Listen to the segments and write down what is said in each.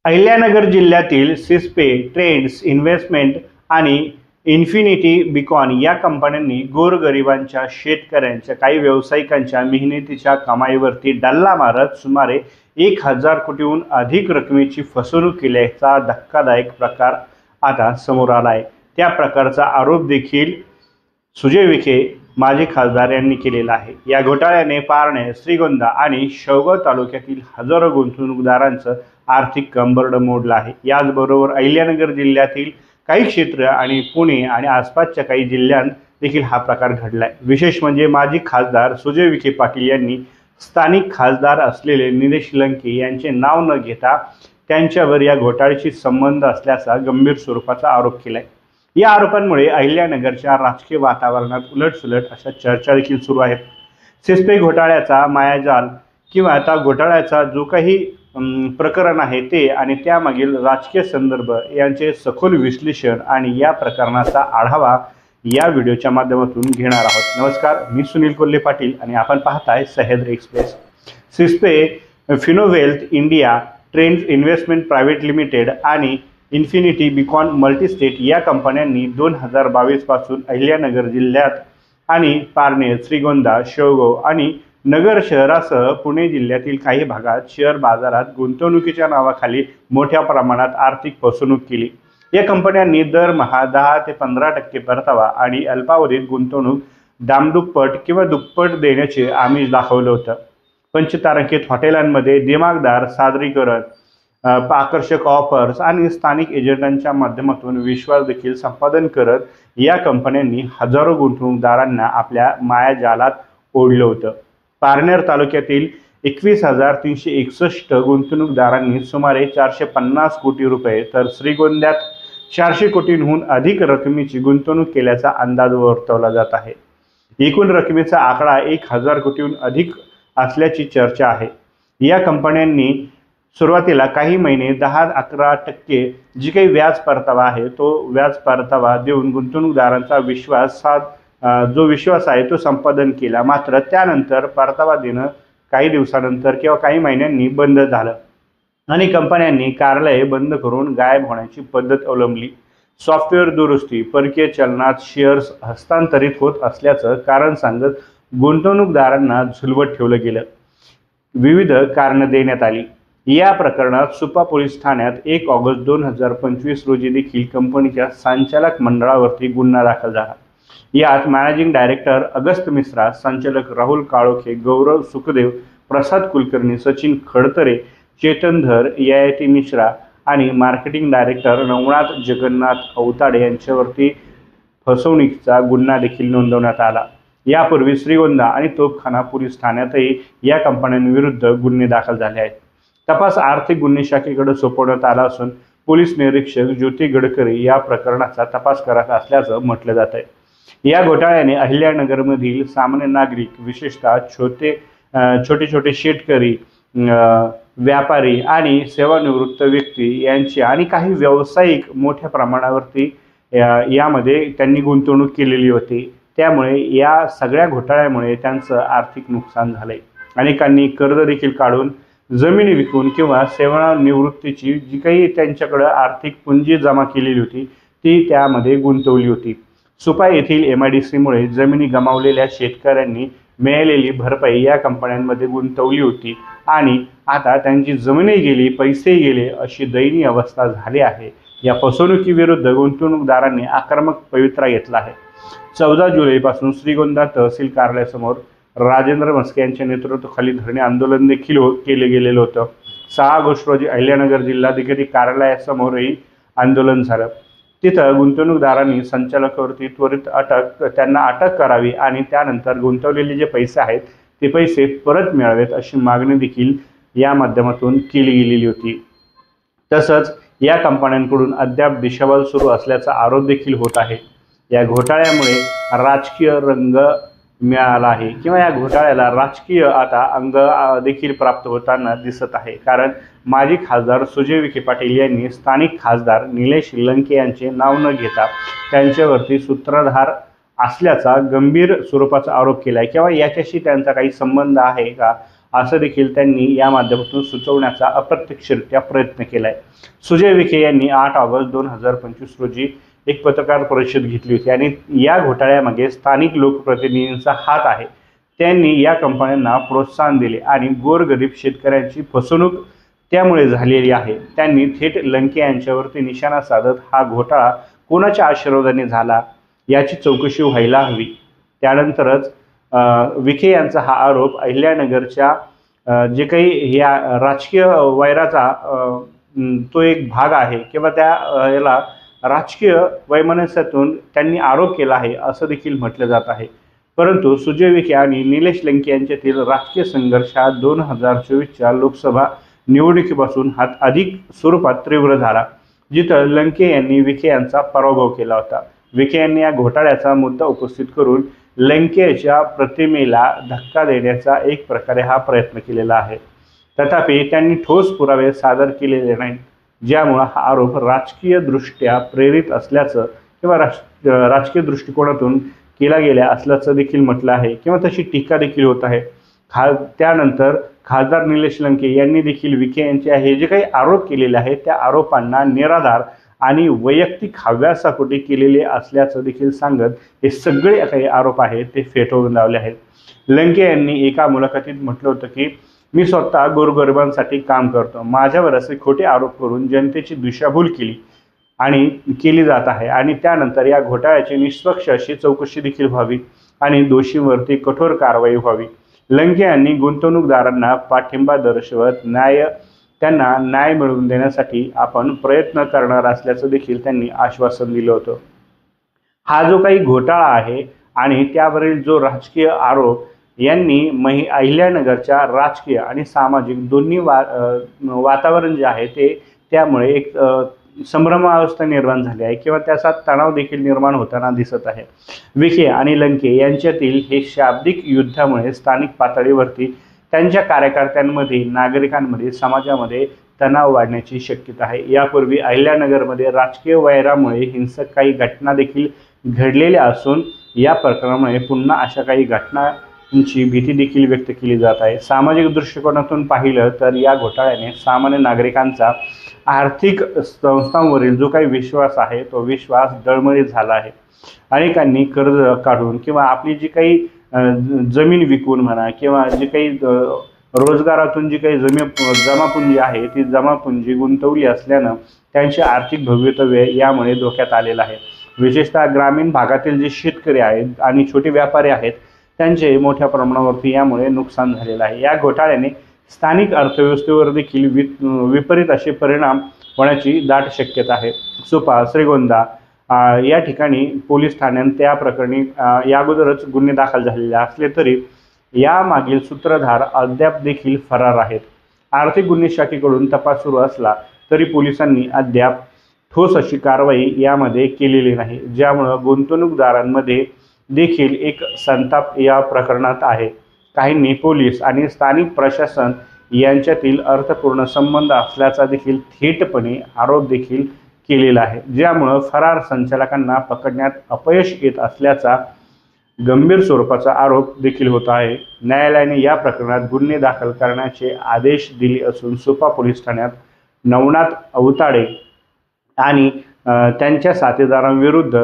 अहिल्यानगर जिल्ह्यातील सिस्पे trades investment आणि Infinity Beacon या कंपन्यांनी गोरगरिबांच्या शेतकऱ्यांच्या काही व्यावसायिकांच्या मेहनतीच्या कमाईवरती डल्ला मारत सुमारे 1000 कोटीहून अधिक रकमेची फसवणूक केल्याचा धक्कादायक प्रकार आता समोर आला आहे। त्या प्रकारचा आरोप देखील सुजय विखे माजी खासदार यांनी केलेला आहे। या घोटाळ्याने पारणे, श्रीगोंदा आणि शेवगाव तालुक्यातील हजारो गुंतवणूकदारांचं आर्थिक कंबरड मोडलं आहे। याचबरोबर अहिल्यानगर जिल्ह्यातील काही क्षेत्र आणि पुणे आणि आसपासच्या काही जिल्ह्यांत देखील हा प्रकार घडलाय। विशेष म्हणजे माजी खासदार सुजय विखे पाटील यांनी स्थानिक खासदार असलेले निलेश लंके यांचे नाव न घेता त्यांच्यावर या घोटाळ्याशी संबंध असल्याचा गंभीर स्वरूपाचा आरोप केलाय। या आरोपांमुळे अहिल्यानगरच्या राजकीय वातावरणात उलटसुलट अशा चर्चा देखील सुरू आहेत। सिस्पे घोटाळ्याचा मायाजाल किंवा त्या घोटाळ्याचा जो काही प्रकरण आहे ते आणि त्यामागील राजकीय संदर्भ यांचे सखोल विश्लेषण आणि या प्रकरणाचा आढावा या व्हिडिओच्या माध्यमातून घेणार आहोत। नमस्कार, मी सुनील कोल्हे पाटील आणि आपण पाहताय Sahyadri Express. Sispe, Finowealth India, Trends Investment Private Limited आणि इन्फिनिटी बिकॉन मल्टीस्टेट या कंपन्यांनी 2022 पासून अहिल्यानगर जिल्ह्यात आणि पारनेर, श्रीगोंदा, शेवगाव आणि नगर शहरासह पुणे जिल्ह्यातील काही भागात शेअर बाजारात गुंतवणुकीच्या नावाखाली मोठ्या प्रमाणात आर्थिक फसवणूक केली। या कंपन्यांनी दरमहा 10 ते 15% परतावा आणि अल्पावधीत गुंतवणूक दामदुप्पट किंवा दुप्पट देण्याचे आमिष दाखवलं होतं। पंचतारांकित हॉटेलांमध्ये दिमागदार सादरीकरण, आकर्षक ऑफर्स आणि स्थानिक एजंटांच्या माध्यमातून विश्वास देखील संपादन करत या कंपन्यांनी हजारो गुंतवणूकदारांना आपल्या मायाजालात ओढलं होतं। पारनेर तालुक्यातील 21,361 गुंतवणूकदारांनी सुमारे 450 कोटी रुपये तर श्रीगोंद्यात 400 कोटींहून अधिक रकमेची गुंतवणूक केल्याचा अंदाज वर्तवला जात आहे। एकूण रकमेचा आकडा 1000 कोटीहून अधिक असल्याची चर्चा आहे। या कंपन्यांनी सुरुवातीला काही महिने 10-11% जी काही व्याज परतावा आहे तो व्याज परतावा देऊन गुंतवणूकदारांचा जो विश्वास आहे तो संपादन केला। मात्र त्यानंतर परतावा देणं काही दिवसानंतर किंवा काही महिन्यांनी बंद झालं आणि कंपन्यांनी कार्यालये बंद करून गायब होण्याची पद्धत अवलंबली। सॉफ्टवेअर दुरुस्ती, परकीय चलनात शेअर्स हस्तांतरित होत असल्याचं कारण सांगत गुंतवणूकदारांना झुलवत ठेवलं गेलं। विविध कारणं देण्यात आली। या प्रकरणात सुपा पोलीस ठाण्यात 1 ऑगस्ट 2025 रोजी देखील कंपनीच्या संचालक मंडळावरती गुन्हा दाखल झाला। यात मॅनेजिंग डायरेक्टर अगस्त मिश्रा, संचालक राहुल काळोखे, गौरव सुखदेव, प्रसाद कुलकर्णी, सचिन खडतरे, चेतन धर, AIT मिश्रा आणि मार्केटिंग डायरेक्टर नवनाथ जगन्नाथ अवताडे यांच्यावरती फसवणुकीचा गुन्हा देखील नोंदवण्यात आला। यापूर्वी श्रीगोंदा आणि तोफखाना पोलीस ठाण्यातही या कंपन्यांविरुद्ध गुन्हे दाखल झाले आहेत। तपास आर्थिक गुन्हे शाखेकडे सोपवण्यात आला असून पोलीस निरीक्षक ज्योती गडकरी या प्रकरणाचा तपास करत असल्याचं म्हटलं जात आहे। या घोटाळ्याने अहिल्यानगरमधील सामान्य नागरिक, विशेषतः छोटे शेतकरी, व्यापारी आणि सेवानिवृत्त व्यक्ती यांची आणि काही व्यावसायिक मोठ्या प्रमाणावरती यामध्ये त्यांनी गुंतवणूक केलेली होती। त्यामुळे या सगळ्या घोटाळ्यामुळे त्यांचं आर्थिक नुकसान झालंय। अनेकांनी कर्ज देखील काढून, जमिनी विकून किंवा सेवानिवृत्तीची जी काही त्यांच्याकडे आर्थिक पुंजी जमा केलेली होती ती त्यामध्ये गुंतवली होती। सुपा येथील MIDCमुळे जमिनी गमावलेल्या शेतकऱ्यांनी मिळालेली भरपाई या कंपन्यांमध्ये गुंतवली होती आणि आता त्यांची जमीनही गेली, पैसेही गेले अशी दयनीय अवस्था झाली आहे। या फसवणुकीविरुद्ध गुंतवणूकदारांनी आक्रमक पवित्रा घेतला आहे। 14 जुलैपासून श्रीगोंदा तहसील कार्यालयासमोर राजेंद्र मस्के यांच्या नेतृत्वाखाली धरणे आंदोलन देखील केले गेलेलं होतं। 6 ऑगस्ट रोजी अहिल्यानगर जिल्हाधिकारी कार्यालयासमोरही आंदोलन झालं। तिथं गुंतवणूकदारांनी संचालकावरती त्वरित त्यांना अटक करावी आणि त्यानंतर गुंतवलेले जे पैसे आहेत ते पैसे परत मिळावेत अशी मागणी देखील या माध्यमातून केली गेलेली होती। तसंच या कंपन्यांकडून अद्याप दिशाभूल सुरू असल्याचा आरोप देखील होत आहे। या घोटाळ्यामुळे राजकीय रंग मिळाला आहे किंवा या घोटाळ्याला राजकीय आता अंग देखील प्राप्त होताना दिसत आहे। कारण माजी खासदार सुजय विखे पाटील यांनी स्थानिक खासदार निलेश लंके यांचे नाव न घेता त्यांच्यावरती सूत्रधार असल्याचा गंभीर स्वरूपाचा आरोप केला किंवा याच्याशी त्यांचा काही संबंध आहे का असं देखील त्यांनी या माध्यमातून सुचवण्याचा अप्रत्यक्षरित्या प्रयत्न केलाय। सुजय विखे यांनी 8 ऑगस्ट 2025 रोजी एक पत्रकार परिषद घेतली होती आणि या घोटाळ्यामागे स्थानिक लोकप्रतिनिधींचा हात आहे। त्यांनी या कंपन्यांना प्रोत्साहन दिले आणि गोरगरीब शेतकऱ्यांची फसवणूक त्यामुळे झालेली आहे। त्यांनी थेट लंके यांच्यावरती निशाणा साधत हा घोटाळा कोणाच्या आशीर्वादाने झाला याची चौकशी व्हायला हवी। त्यानंतरच विखे यांचा हा आरोप अहिल्यानगरच्या जे काही या राजकीय वैराचा तो एक भाग आहे किंवा त्या याला राजकीय वैमनस्यातून त्यांनी आरोप केला आहे असं देखील म्हटलं जात आहे। परंतु सुजय विखे आणि निलेश लंके यांच्यातील राजकीय संघर्ष हा 2024च्या लोकसभा निवडणुकीपासून हा अधिक स्वरूपात तीव्र झाला, जिथं लंके यांनी विखे यांचा पराभव केला होता। विखे यांनी या घोटाळ्याचा मुद्दा उपस्थित करून लंकेच्या प्रतिमेला धक्का देण्याचा एक प्रकारे हा प्रयत्न केलेला आहे। तथापि त्यांनी ठोस पुरावे सादर केलेले नाहीत, ज्यामुळे हा आरोप राजकीय दृष्ट्या प्रेरित असल्याचं किंवा राजकीय दृष्टिकोनातून केला गेला असल्याचं देखील म्हटलं आहे किंवा तशी टीका देखील होत आहे। त्यानंतर खासदार निलेश लंके यांनी देखील विखे यांचे हे जे काही आरोप केलेले आहेत त्या आरोपांना निराधार आणि वैयक्तिक हव्यासापोटी केलेले असल्याचं देखील सांगत हे सगळे काही आरोप आहेत ते फेटाळून लावले आहेत। लंके यांनी एका मुलाखतीत म्हटलं होतं की मी स्वतः गोरगरिबांसाठी काम करतो, माझ्यावर असे खोटे आरोप करून जनतेची दिशाभूल केली जात आहे आणि त्यानंतर या घोटाळ्याची निष्पक्ष अशी चौकशी देखील व्हावी आणि दोषींवरती कठोर कारवाई व्हावी। लंके यांनी गुंतवणूकदारांना पाठिंबा दर्शवत त्यांना न्याय मिळवून देण्यासाठी आपण प्रयत्न करणार असल्याचं देखील त्यांनी आश्वासन दिलं होतं। हा जो काही घोटाळा आहे आणि त्यावरील जो राजकीय आरोप यांनी अहिल्यानगरच्या राजकीय आणि सामाजिक दोन्ही वातावरण जे आहे ते त्यामुळे एक संभ्रमावस्था निर्माण झाली आहे किंवा त्याचा तणाव देखील निर्माण होताना दिसत आहे। विखे आणि लंके यांच्यातील हे शाब्दिक युद्धामुळे स्थानिक पातळीवरती त्यांच्या कार्यकर्त्यांमध्ये, नागरिकांमध्ये, समाजामध्ये तणाव वाढण्याची शक्यता आहे। यापूर्वी अहिल्यानगरमध्ये राजकीय वैरामुळे हिंसक काही घटना देखील घडलेल्या असून या प्रकरणामुळे पुन्हा अशा काही घटनांची भीती देखील व्यक्त केली जात आहे। सामाजिक दृष्टिकोनातून पाहिलं तर या घोटाळ्याने सामान्य नागरिकांचा आर्थिक संस्थांवरील जो काही विश्वास आहे तो विश्वास डळमळीत झाला आहे। अनेकांनी कर्ज काढून किंवा आपली जी काही जमीन विकून म्हणा किंवा जी काही रोजगारातून जी काही जमापुंजी आहे ती जमापुंजी गुंतवली असल्यानं त्यांचे आर्थिक भवितव्य यामुळे धोक्यात आलेलं आहे। विशेषतः ग्रामीण भागातील जे शेतकरी आहेत आणि छोटे व्यापारी आहेत त्यांचे मोठ्या प्रमाणावरती यामुळे नुकसान झालेलं आहे। या घोटाळ्याने स्थानिक अर्थव्यवस्थेवर देखील विपरीत असे परिणाम होण्याची दाट शक्यता आहे। सुपा, श्रीगोंदा या ठिकाणी पोलीस ठाण्यात त्या प्रकरणी याअगोदरच गुन्हे दाखल झालेले असले तरी यामागील सूत्रधार अद्याप देखील फरार आहेत। आर्थिक गुन्हे शाखेकडून तपास सुरू असला तरी पोलिसांनी अद्याप ठोस अशी कारवाई यामध्ये केलेली नाही, ज्यामुळे गुंतवणूकदारांमध्ये देखील एक संताप या प्रकरणात आहे। काहींनी पोलीस आणि स्थानिक प्रशासन यांच्यातील अर्थपूर्ण संबंध असल्याचा देखील थेटपणे आरोप देखील केलेला आहे, ज्यामुळे फरार संचालकांना पकडण्यात अपयश येत असल्याचा गंभीर स्वरूपाचा आरोप देखील होत आहे। न्यायालयाने या प्रकरणात गुन्हे दाखल करण्याचे आदेश दिले असून सुपा पोलीस ठाण्यात नवनाथ अवताडे आणि त्यांच्या साथीदारांविरुद्ध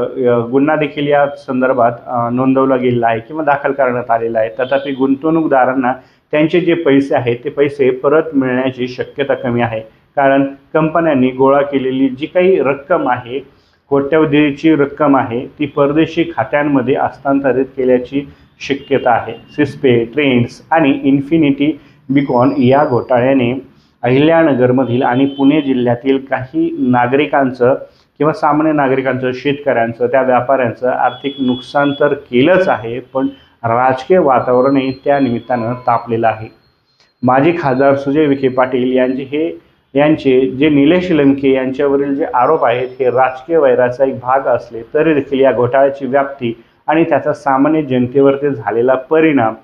गुन्हा देखील या संदर्भात नोंदवला गेलेला आहे किंवा दाखल करण्यात आलेला आहे। तथापि गुंतवणूकदारांना त्यांचे जे पैसे आहेत ते पैसे परत मिळण्याची शक्यता कमी आहे, कारण कंपन्यांनी गोळा केलेली जी काही रक्कम आहे, कोट्यवधीची रक्कम आहे, ती परदेशी खात्यांमध्ये हस्तांतरित केल्याची शक्यता आहे। सिस्पे, ट्रेंड्स आणि इन्फिनिटी बिकॉन या घोटाळ्याने अहिल्यानगरमधील आणि पुणे जिल्ह्यातील काही नागरिकांचं किंवा सामान्य नागरिकांचं, शेतकऱ्यांचं, त्या व्यापाऱ्यांचं आर्थिक नुकसान तर केलंच आहे, पण राजकीय वातावरणही त्या निमित्तानं तापलेलं आहे। माजी खासदार सुजय विखे पाटील यांचे जे निलेश लंके यांच्यावरील जे आरोप आहेत हे राजकीय वैराचा एक भाग असले तरी देखील या घोटाळ्याची व्याप्ती आणि त्याचा सामान्य जनतेवरती झालेला परिणाम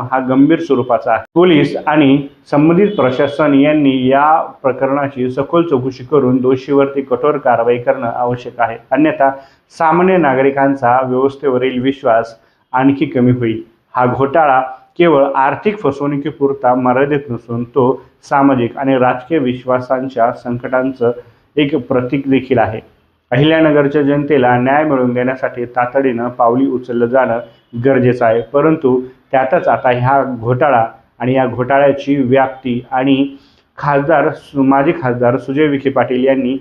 हा गंभीर स्वरूपाचा आहे। पोलीस आणि संबंधित प्रशासन यांनी या प्रकरणाची सखोल चौकशी करून दोषीवरती कठोर कारवाई करणं आवश्यक आहे, अन्यथा सामान्य नागरिकांचा व्यवस्थेवरील विश्वास आणखी कमी होईल। हा घोटाळा केवळ आर्थिक फसवणुकीपुरता मर्यादित नसून तो सामाजिक आणि राजकीय विश्वासांच्या संकटांचं एक प्रतीक देखील आहे. अहिल्यानगरच्या जनतेला न्याय मिळवून देण्यासाठी तातडीनं पावली उचललं जाणं गरजेचं आहे. परंतु त्यातच आता ह्या घोटाळा आणि या घोटाळ्याची व्याप्ती आणि माजी खासदार सुजय विखे पाटील यांनी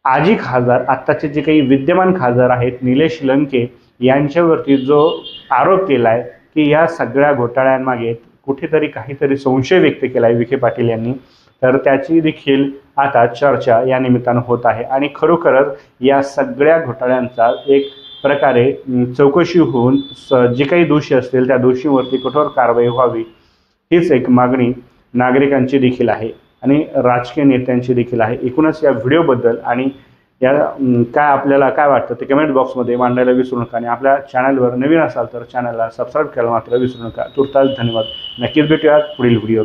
आजी खासदार आत्ताचे जे काही विद्यमान खासदार आहेत निलेश लंके यांच्यावरती जो आरोप केला आहे की या सगळ्या घोटाळ्यांमागे कुठेतरी काहीतरी संशय व्यक्त केला आहे विखे पाटील यांनी, तर त्याची देखील आता चर्चा या निमित्तानं होत आहे. आणि खरोखरच या सगळ्या घोटाळ्यांचा एक प्रकारे चौकशी होऊन जे काही दोषी असतील त्या दोषींवरती कठोर कारवाई व्हावी हीच एक मागणी नागरिकांची देखील आहे आणि राजकीय नेत्यांची देखील आहे. एकूणच या व्हिडिओबद्दल आणि या आपल्याला काय वाटतं ते कमेंट बॉक्समध्ये मांडायला विसरू नका आणि आपल्या चॅनलवर नवीन असाल तर चॅनलला सबस्क्राईब करायला मात्र विसरू नका. तुर्तास धन्यवाद. नक्कीच भेटूयात पुढील व्हिडिओ.